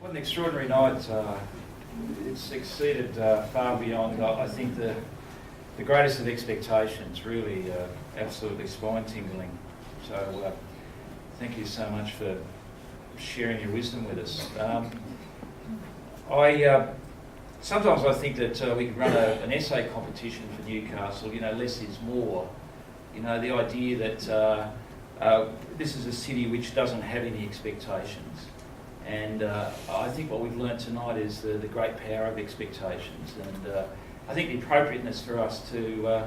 What an extraordinary night. It's exceeded far beyond, I think, the greatest of expectations, really absolutely spine-tingling. So thank you so much for sharing your wisdom with us. Sometimes I think that we could run an essay competition for Newcastle, less is more. The idea that this is a city which doesn't have any expectations. And I think what we've learnt tonight is the great power of expectations. And I think the appropriateness for us to,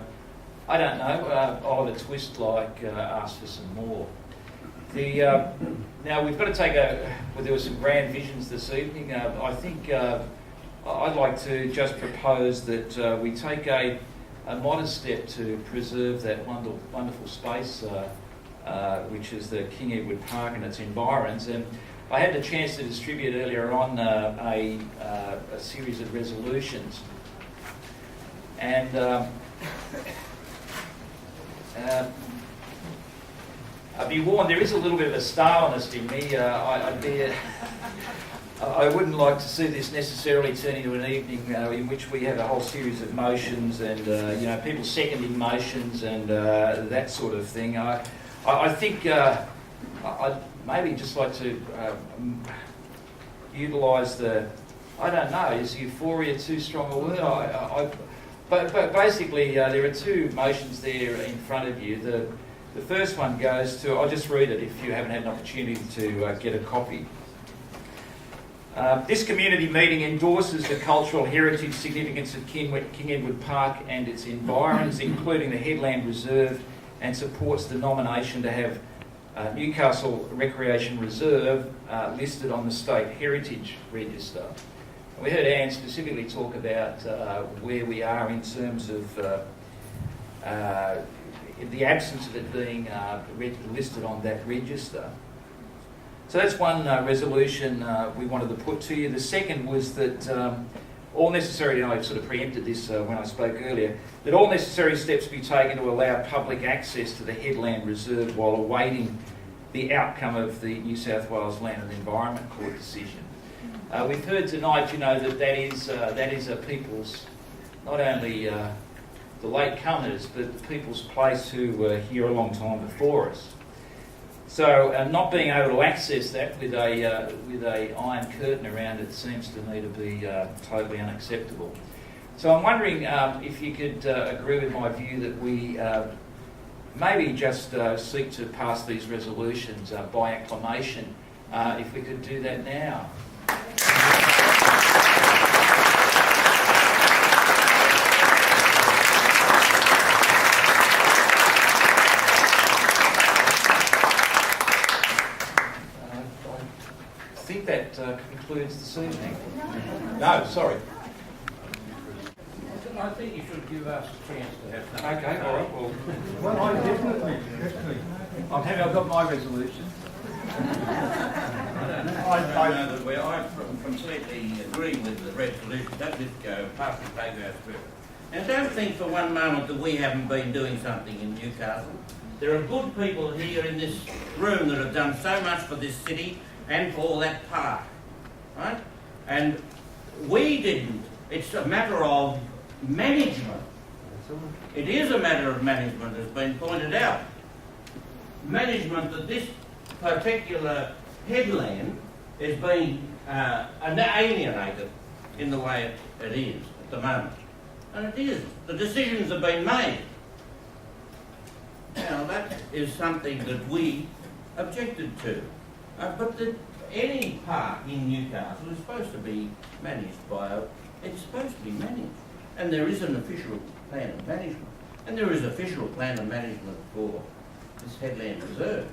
either twist like ask for some more. Now we've got to take there were some grand visions this evening. I think I'd like to just propose that we take a modest step to preserve that wonderful space, which is the King Edward Park and its environs. And I had the chance to distribute earlier on a series of resolutions. And I'd be warned, there is a little bit of a Stalinist in me. I wouldn't like to see this necessarily turn into an evening in which we have a whole series of motions and people seconding motions and that sort of thing. I think I'd maybe just like to utilise is euphoria too strong a word? But basically there are two motions there in front of you. The first one goes to, I'll just read it if you haven't had an opportunity to get a copy. This community meeting endorses the cultural heritage significance of King Edward Park and its environs, including the Headland Reserve, and supports the nomination to have Newcastle Recreation Reserve listed on the State Heritage Register. We heard Anne specifically talk about where we are in terms of the absence of it being listed on that register. So that's one resolution we wanted to put to you. The second was that all necessary, and I sort of preempted this when I spoke earlier, that all necessary steps be taken to allow public access to the Headland Reserve while awaiting the outcome of the New South Wales Land and Environment Court decision. We've heard tonight, that is a people's, not only the latecomers, but the people's place who were here a long time before us. So not being able to access that with a iron curtain around it seems to me to be totally unacceptable. So I'm wondering if you could agree with my view that we maybe just seek to pass these resolutions by acclamation, if we could do that now. I think that concludes this evening. No, sorry. I think you should give us a chance to have something. Okay, all right. Well, I definitely. I've got my resolution. I know that I completely agree with the resolution. Don't just go past the playground through. And don't think for one moment that we haven't been doing something in Newcastle. There are good people here in this room that have done so much for this city and for that park, right? And we didn't. It's a matter of management. It is a matter of management, as been pointed out. Management that this particular headland is being alienated in the way it is at the moment. And it is. The decisions have been made. Now, that is something that we objected to. But any park in Newcastle is supposed to be managed by it's supposed to be managed. And there is an official plan of management. And there is an official plan of management for this Headland Reserve.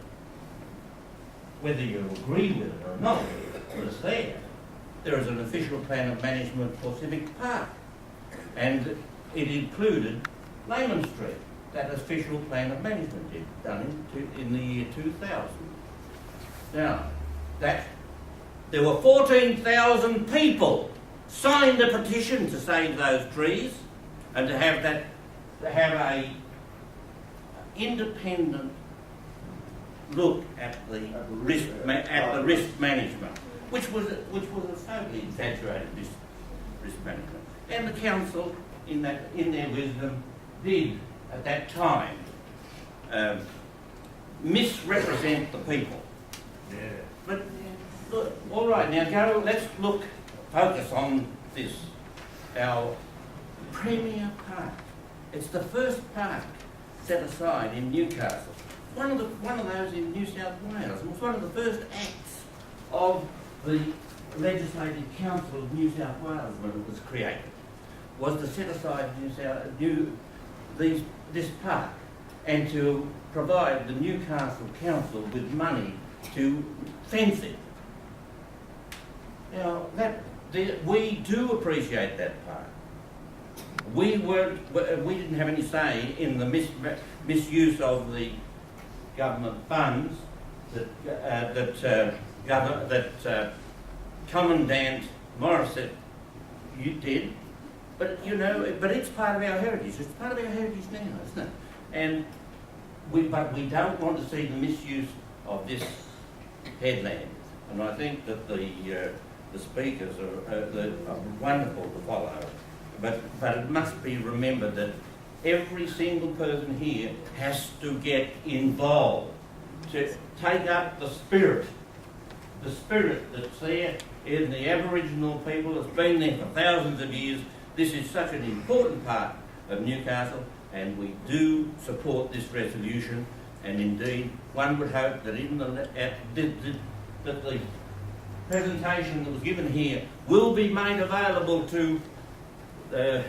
Whether you agree with it or not, it's there. There is an official plan of management for Civic Park. And it included Lehman Street. That official plan of management is done in the year 2000. Now, there were 14,000 people signed a petition to save those trees and to have a independent look at the risk management. which was a totally exaggerated risk management. And the council, in their wisdom, did at that time misrepresent the people. Yeah. But look, all right, now let's focus on this. Our premier park. It's the first park set aside in Newcastle. One of those in New South Wales. It was one of the first acts of the Legislative Council of New South Wales when it was created, was to set aside this park and to provide the Newcastle Council with money to fence it. Now, we do appreciate that part. We didn't have any say in the misuse of the government funds that Commandant Morissette did, but it's part of our heritage. It's part of our heritage now, isn't it? And but we don't want to see the misuse of this headland. And I think that the speakers are wonderful to follow. But it must be remembered that every single person here has to get involved, to take up the spirit that's there in the Aboriginal people. It's been there for thousands of years. This is such an important part of Newcastle, and we do support this resolution. And indeed, one would hope that even the presentation that was given here will be made available to the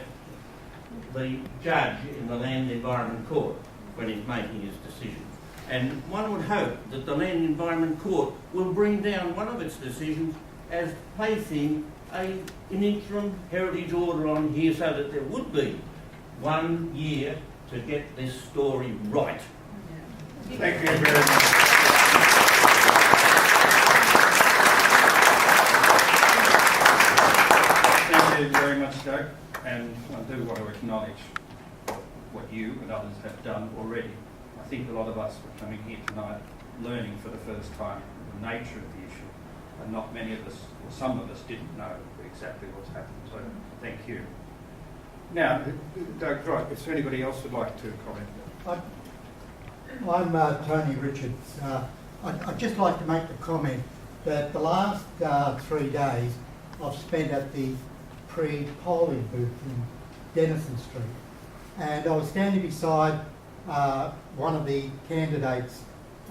judge in the Land Environment Court when he's making his decision. And one would hope that the Land Environment Court will bring down one of its decisions as placing an interim heritage order on here so that there would be 1 year to get this story right. Thank you very much. Thank you very much, Doug. And I do want to acknowledge what you and others have done already. I think a lot of us were coming here tonight learning for the first time the nature of the issue, and not many of us, or some of us, didn't know exactly what's happened. So thank you. Now, Doug, right, if anybody else would like to comment. I'm Tony Richards. I'd just like to make the comment that the last 3 days I've spent at the pre-polling booth in Denison Street, and I was standing beside one of the candidates,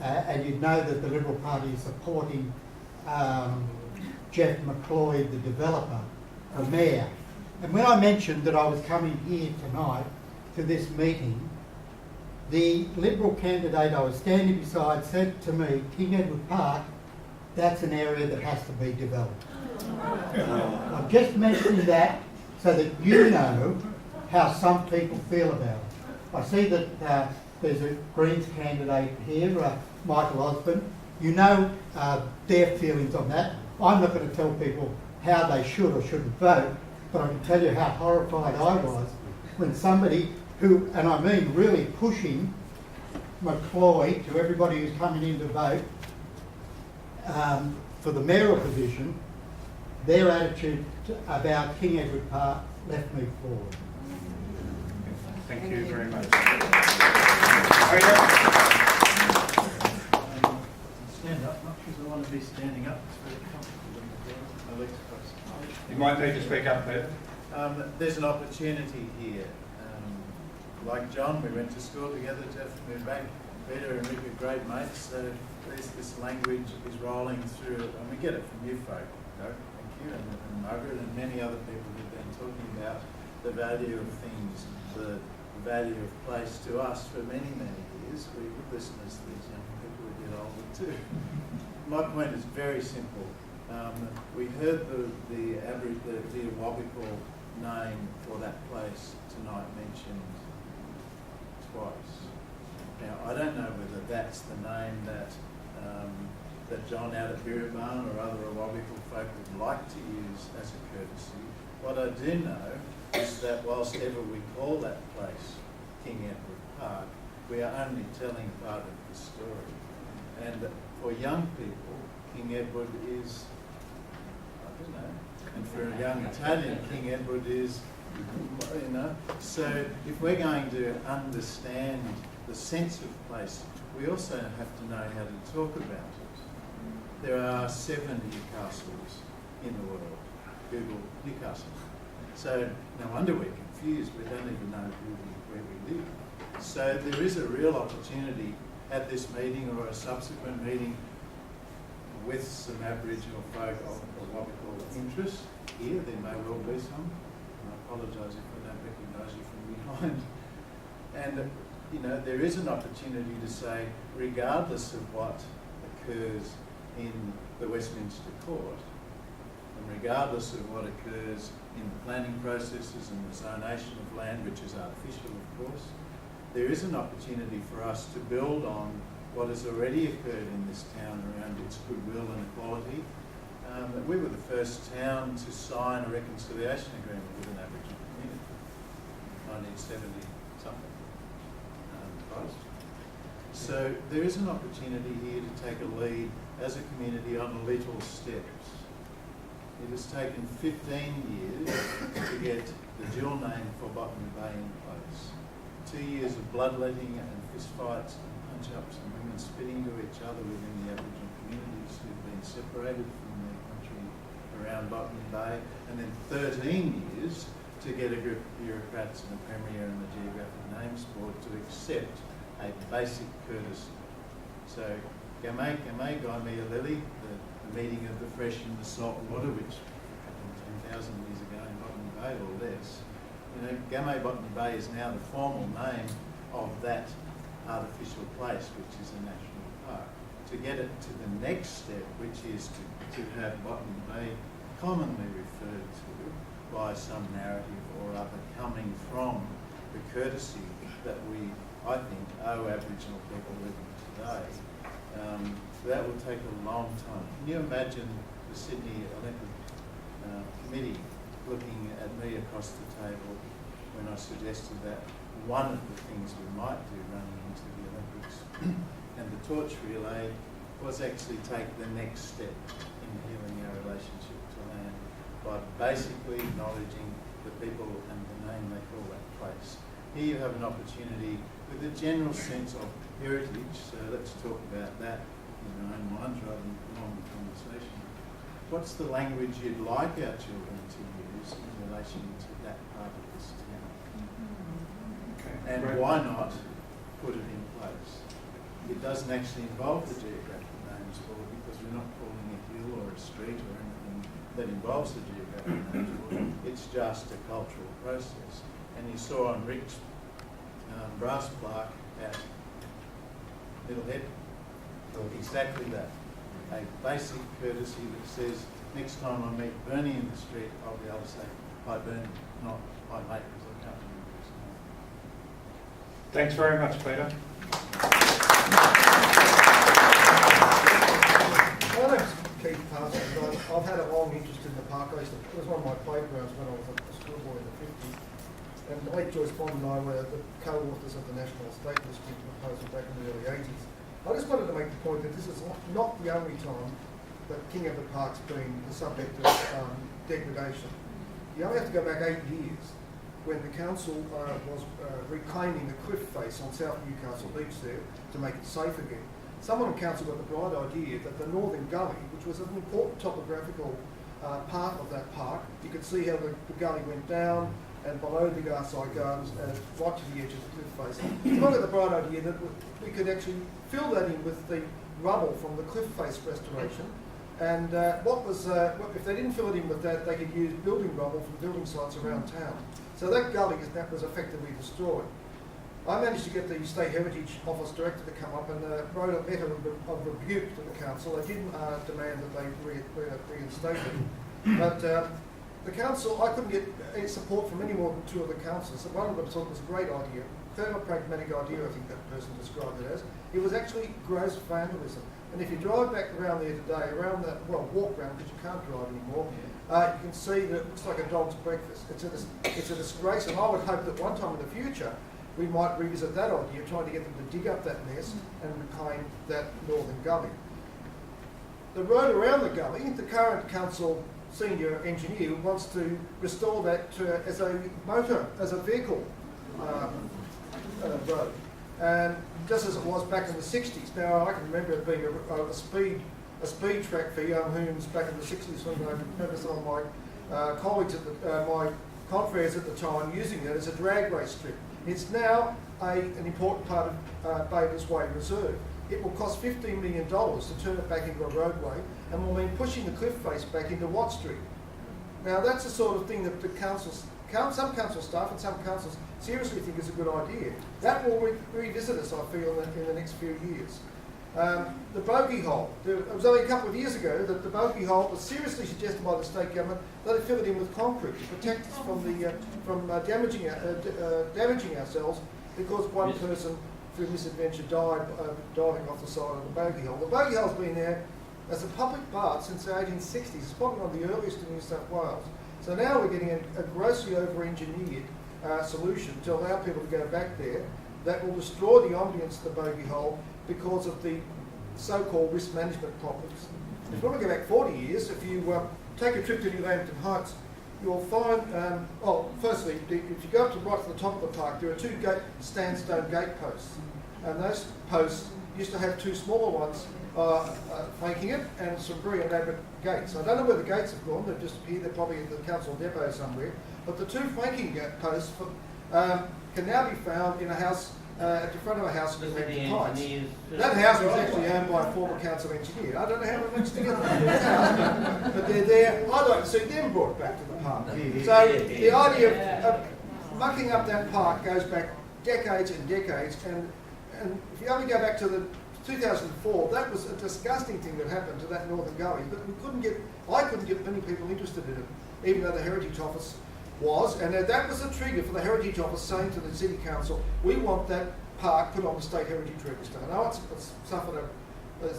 and you'd know that the Liberal Party is supporting Jeff McCloy, the developer, for mayor. And when I mentioned that I was coming here tonight to this meeting, the Liberal candidate I was standing beside said to me, King Edward Park, that's an area that has to be developed. I'm just mentioning that so that you know how some people feel about it. I see that there's a Greens candidate here, Michael Osborne. You know their feelings on that. I'm not going to tell people how they should or shouldn't vote, but I can tell you how horrified I was when somebody who, and I mean really pushing McCloy to everybody who's coming in to vote for the mayoral position, their attitude about King Edward Park left me floored. Thank you very much. Stand up, not because I want to be standing up. It's very comfortable in the electric. You might need to speak up there. There's an opportunity here. Like John, we went to school together. Jeff moved back. Peter and Rick are great mates. So this language is rolling through, and we get it from you folk. Thank you, and Margaret, and many other people who've been talking about the value of things, the value of place to us for many, many years. We listen as these young people who get older too. My point is very simple. We heard the Awabakal name for that place tonight mentioned twice. Now, I don't know whether that's the name that John out at Birrabahn or other Awabakal folk would like to use as a courtesy. What I do know is that whilst ever we call that place King Edward Park, we are only telling part of the story. And for young people, King Edward is you know. And for a young Italian, King Edward is, you know. So if we're going to understand the sense of place, we also have to know how to talk about it. There are 7 Newcastles in the world. Google Newcastle. So no wonder we're confused. We don't even know where we live. So there is a real opportunity at this meeting or a subsequent meeting with some Aboriginal folk of what we call interest here. There may well be some. I apologise if I don't recognise you from behind. And you know, there is an opportunity to say, regardless of what occurs in the Westminster Court, and regardless of what occurs in the planning processes and the zonation of land, which is artificial, of course, there is an opportunity for us to build on what has already occurred in this town around its goodwill and equality. We were the first town to sign a reconciliation agreement with an Aboriginal community in 1970 something. So there is an opportunity here to take a lead as a community on little steps. It has taken 15 years to get the dual name for Botany Bay in place. 2 years of bloodletting and fistfights and punch-ups and women spitting to each other within the Aboriginal communities who've been separated from their country around Botany Bay, and then 13 years to get a group of bureaucrats and a premier and the Geographic Names Board to accept a basic courtesy. So, Gamay, Guy Mea Lily, the meeting of the fresh and the salt water, which happened 10,000 years ago in Botany Bay or less. You know, Gamay Botany Bay is now the formal name of that artificial place, which is a national park. To get it to the next step, which is to have Botany Bay commonly referred to by some narrative or other coming from the courtesy that we, I think, owe Aboriginal people living today. That will take a long time. Can you imagine the Sydney Olympic Committee looking at me across the table when I suggested that one of the things we might do running into the Olympics and the torch relay was actually take the next step in healing our relationship to land by basically acknowledging the people and the name they call that place. Here you have an opportunity with a general sense of heritage, so let's talk about that in our own minds rather than prolong the conversation. What's the language you'd like our children to use in relation to that part of this town? Okay. And Great. why not put it in place? It doesn't actually involve the Geographic Names Board because we're not calling a hill or a street or anything that involves the Geographic Names Board. It's just a cultural process. And you saw on Rick's brass plaque at Middlehead, exactly that. A basic courtesy that says, next time I meet Bernie in the street, I'll be able to say, hi Bernie, not hi mate, because I can't remember his name. Thanks very much, Peter. My name's Keith Parsons. I've had a long interest in the park. It was one of my playgrounds when I was a schoolboy in the 50s. And late Joyce Bond and I were the co-authors of the National Estate District proposal back in the early 80s. I just wanted to make the point that this is not the only time that King Edward Park's been the subject of degradation. You only have to go back 8 years when the council was reclaiming the cliff face on South Newcastle Beach there to make it safe again. Someone in council got the bright idea that the Northern Gully, which was an important topographical part of that park, you could see how the gully went down and below the Garside Gardens and right to the edge of the cliff face. Someone got the bright idea that we could actually fill that in with the rubble from the cliff face restoration. And if they didn't fill it in with that, they could use building rubble from building sites around town. So that gully was effectively destroyed. I managed to get the State Heritage Office Director to come up and wrote a letter of rebuke to the council. They didn't demand that they reinstate it. But the council, I couldn't get any support from any more than 2 of the councillors. One of them thought it was a great idea, clever, pragmatic idea, I think that person described it as. It was actually gross vandalism. And if you drive back around there today, walk around because you can't drive anymore, you can see that it looks like a dog's breakfast. It's a disgrace, and I would hope that one time in the future we might revisit that idea, trying to get them to dig up that mess and reclaim that Northern Gully. The road around the gully, the current council senior engineer who wants to restore that as a vehicle road. And just as it was back in the 60s. Now, I can remember it being a speed track for young hoons back in the 60s when I remember some of my colleagues, my confreres at the time, using it as a drag race strip. It's now an important part of Bayless Way Reserve. It will cost $15 million to turn it back into a roadway and will mean pushing the cliff face back into Watt Street. Now, that's the sort of thing that the some council staff and some councils seriously think is a good idea. That will revisit us, I feel, in the next few years. The bogey hole. It was only a couple of years ago that the bogey hole was seriously suggested by the state government that they fill it in with concrete to protect us from damaging ourselves because one person through misadventure died diving off the side of the bogey hole. The bogey hole's been there as a public bath since the 1860s. It's probably one of the earliest in New South Wales. So now we're getting a grossly over-engineered solution to allow people to go back there that will destroy the ambience of the bogey hole because of the so-called risk management problems. If you want to go back 40 years, if you take a trip to New Lambton Heights, you'll find, firstly, if you go up to right to the top of the park, there are two sandstone gate posts. And those posts used to have two smaller ones flanking it and some very elaborate gates. I don't know where the gates have gone, they've just appeared, they're probably at the council depot somewhere. But the two flanking gate posts can now be found in a house at the front of a house in New Lambton Heights. That house was actually owned by a former council engineer. I don't know how they mixed together that house, but they're there. I'd like to see them brought back to the park. So the idea of mucking up that park goes back decades and decades, and if you only go back to the 2004, that was a disgusting thing that happened to that northern gully, but I couldn't get many people interested in it, even though the Heritage Office was, and that was a trigger for the Heritage Office saying to the City Council, we want that park put on the State Heritage Register. I know it's suffered a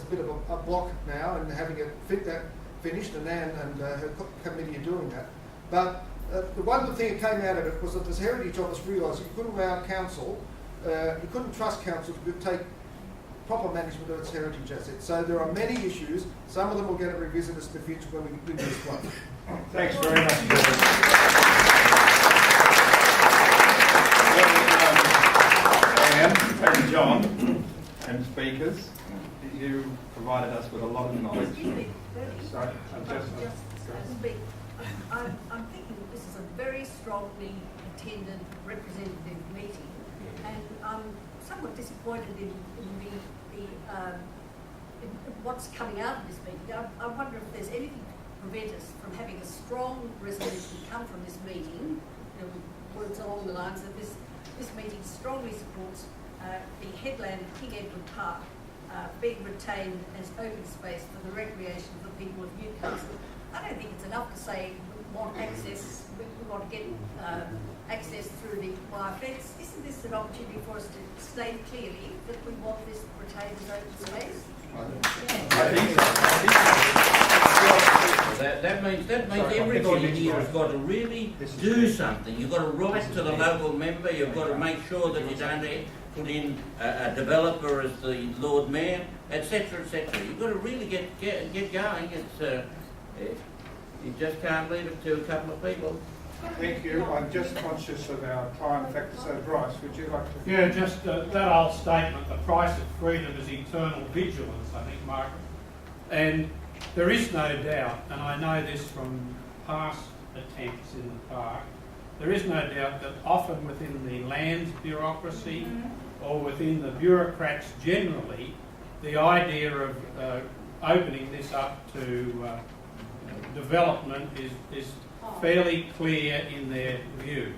bit of a block now and having it finished, and Nan and her committee are doing that. But the one thing that came out of it was that this Heritage Office realised that you couldn't allow council, you couldn't trust council to take proper management of its heritage assets. So there are many issues. Some of them will get revisited in the future when we do this one. Thanks very much. And John and speakers, you provided us with a lot of knowledge. Excuse me, Sorry, I'm thinking that this is a very strongly attended representative meeting, and I'm somewhat disappointed in what's coming out of this meeting. I wonder if there's anything to prevent us from having a strong resolution come from this meeting, words along the lines that this meeting strongly supports the headland of King Edward Park being retained as open space for the recreation of the people of Newcastle. I don't think it's enough to say we want access, we want to get access through the wire fence. Isn't this an opportunity for us to state clearly that we want this retained as open space? That means everybody here has got to really do something. You've got to write to the local member. You've got to make sure that you don't put in a developer as the Lord Mayor, etc., etc. You've got to really get going. It's you just can't leave it to a couple of people. Thank you. I'm just conscious of our time. In fact, so Bryce, would you like to? Yeah, just that old statement, the price of freedom is eternal vigilance, I think, Margaret. And there is no doubt, and I know this from past attempts in the park, there is no doubt that often within the lands bureaucracy or within the bureaucrats generally, the idea of opening this up to development is fairly clear in their view.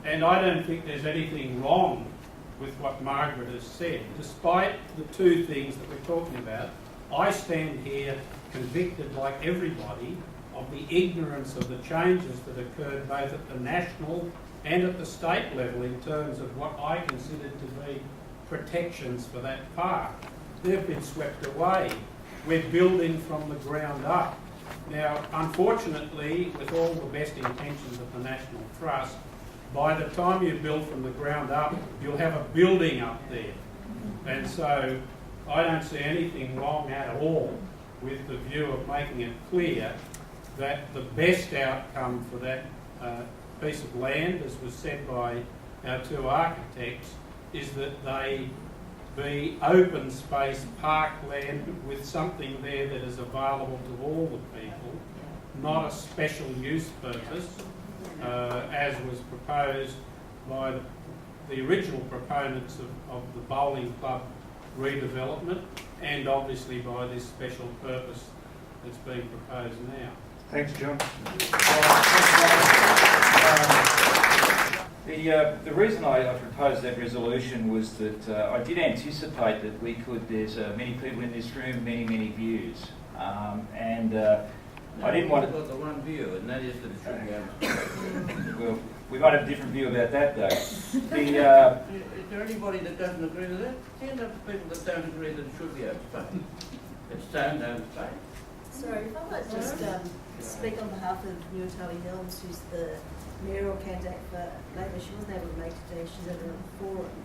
And I don't think there's anything wrong with what Margaret has said. Despite the two things that we're talking about, I stand here convicted, like everybody, of the ignorance of the changes that occurred both at the national and at the state level in terms of what I considered to be protections for that park. They've been swept away. We're building from the ground up. Now, unfortunately, with all the best intentions of the National Trust, by the time you build from the ground up, you'll have a building up there. And so I don't see anything wrong at all with the view of making it clear that the best outcome for that piece of land, as was said by our two architects, is that they be open space parkland with something there that is available to all the people, not a special use purpose, as was proposed by the original proponents of the bowling club redevelopment, and obviously by this special purpose that's being proposed now. Thanks, John. The reason I proposed that resolution was that I did anticipate that there's many people in this room, many views. I didn't want to... We've got the one view, and that is that it should be open. Well, we might have a different view about that though. Is there anybody that doesn't agree with that? Stand up to people that don't agree that it should be open. It's stand down space. Sorry, if I might just speak on behalf of Newcastle Helms, who's the mayoral candidate for Labor. She wasn't able to make today, she's at a forum.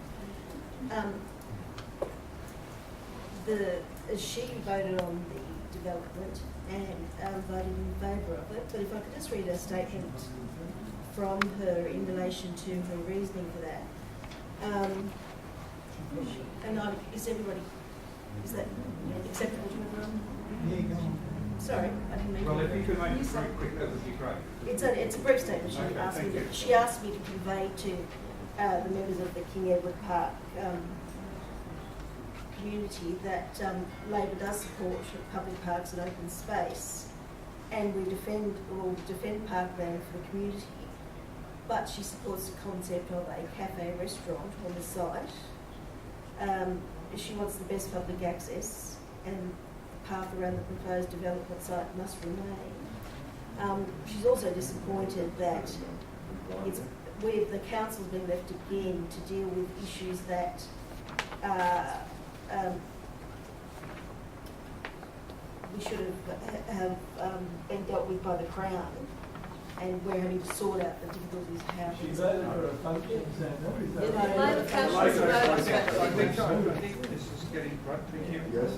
She voted on the development and voted in favour of it, but if I could just read a statement from her in relation to her reasoning for that. Is that acceptable to everyone? Yeah, go on. Sorry, I didn't mean to. Well, if you could make it very quick, that would be great. It's a brief statement. Okay, She asked me to convey to the members of the King Edward Park community that Labor does support public parks and open space, and we defend parkland for the community. But she supports the concept of a cafe restaurant on the site. She wants the best public access, and the path around the proposed development site must remain. She's also disappointed that the council's been left again to deal with issues that we should have been dealt with by the Crown, and we're having to sort out the difficulties of how things are. This is getting right. Thank you. Yes.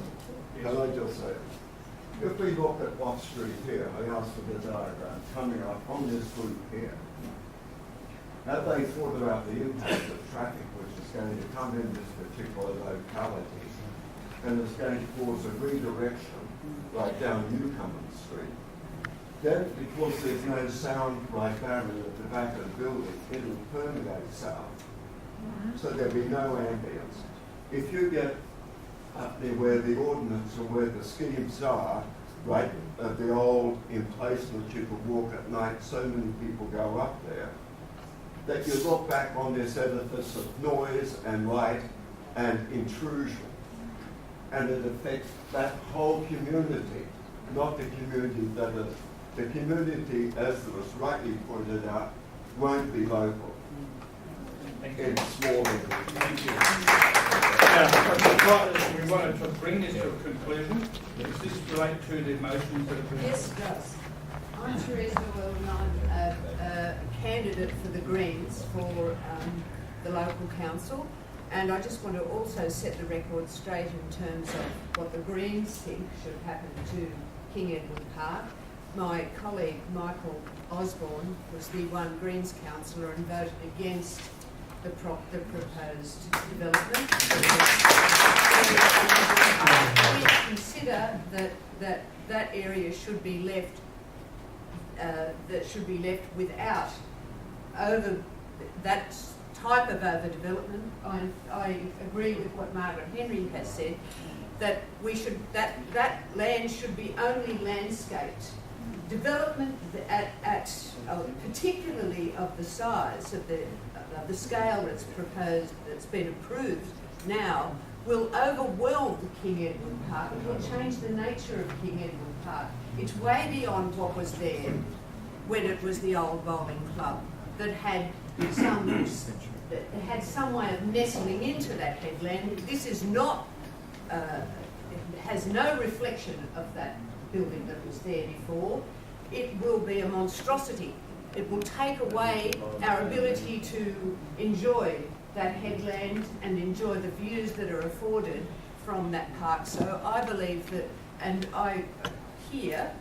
Can I just say, if we look at Watt Street here, I asked for the diagram coming up on this route here. Have they thought about the impact of traffic which is going to come in this particular locality and is going to cause a redirection right down Newcastle Street? Then, because there's no sound like barrier at the back of the building, it'll permeate sound. So there'll be no ambience. If you get up there where the ordnance or where the schemes are, right, the old emplacement you could walk at night, so many people go up there, that you look back on this edifice of noise and light and intrusion, and it affects that whole community, not the community that is. The community, as was rightly pointed out, won't be local. It's small English. Thank you. Now, we wanted to bring this to a conclusion. Does this relate to the motions that have been... Yes, it does. I'm Teresa Will, and I'm a candidate for the Greens for the local council. And I just want to also set the record straight in terms of what the Greens think should happen to King Edward Park. My colleague Michael Osborne was the one Greens councillor and voted against the proposed development. We consider that area should be left without that type of overdevelopment. I agree with what Margaret Henry has said, that that land should be only landscaped. Development particularly of the size of the scale that's proposed, that's been approved now, will overwhelm King Edward Park. It will change the nature of King Edward Park. It's way beyond what was there when it was the old bowling club that had some way of nestling into that headland. This is not, it has no reflection of that building that was there before. It will be a monstrosity. It will take away our ability to enjoy that headland and enjoy the views that are afforded from that park. So I believe that, and I hear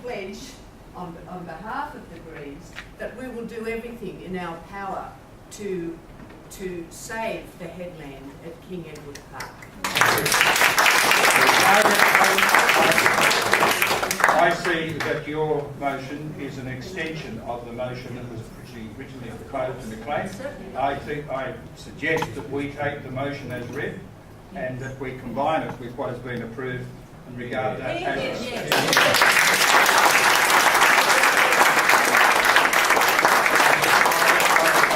pledge on behalf of the Greens that we will do everything in our power to save the headland at King Edward Park. I see that your motion is an extension of the motion that was originally proposed and declared. I suggest that we take the motion as read and that we combine it with what has been approved and regard that as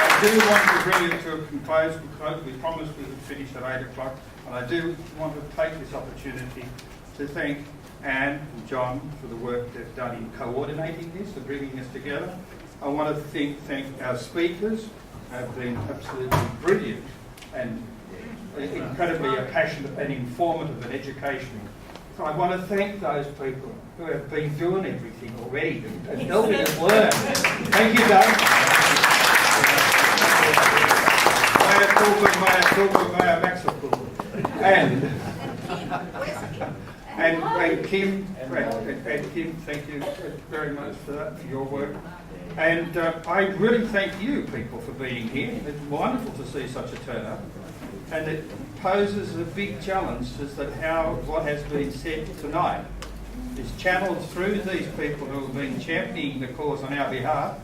I do want to bring it to a close because we promised we would finish at 8 o'clock, and I do want to take this opportunity to thank Anne and John for the work they've done in coordinating this and bringing us together. I want to thank our speakers, have been absolutely brilliant and incredibly passionate and informative and educational. So I want to thank those people who have been doing everything already and helping us learn. Thank you, Dave. And Kim, thank you very much for that, for your work. And I really thank you people for being here. It's wonderful to see such a turnout. And it poses a big challenge is that how what has been said tonight is channeled through these people who have been championing the cause on our behalf,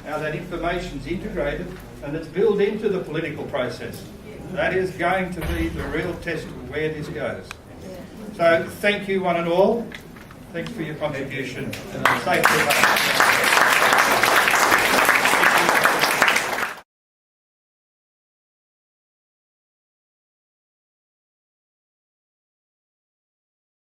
how that information is integrated and it's built into the political process. That is going to be the real test of where this goes. So thank you one and all. Thanks for your contribution. And safe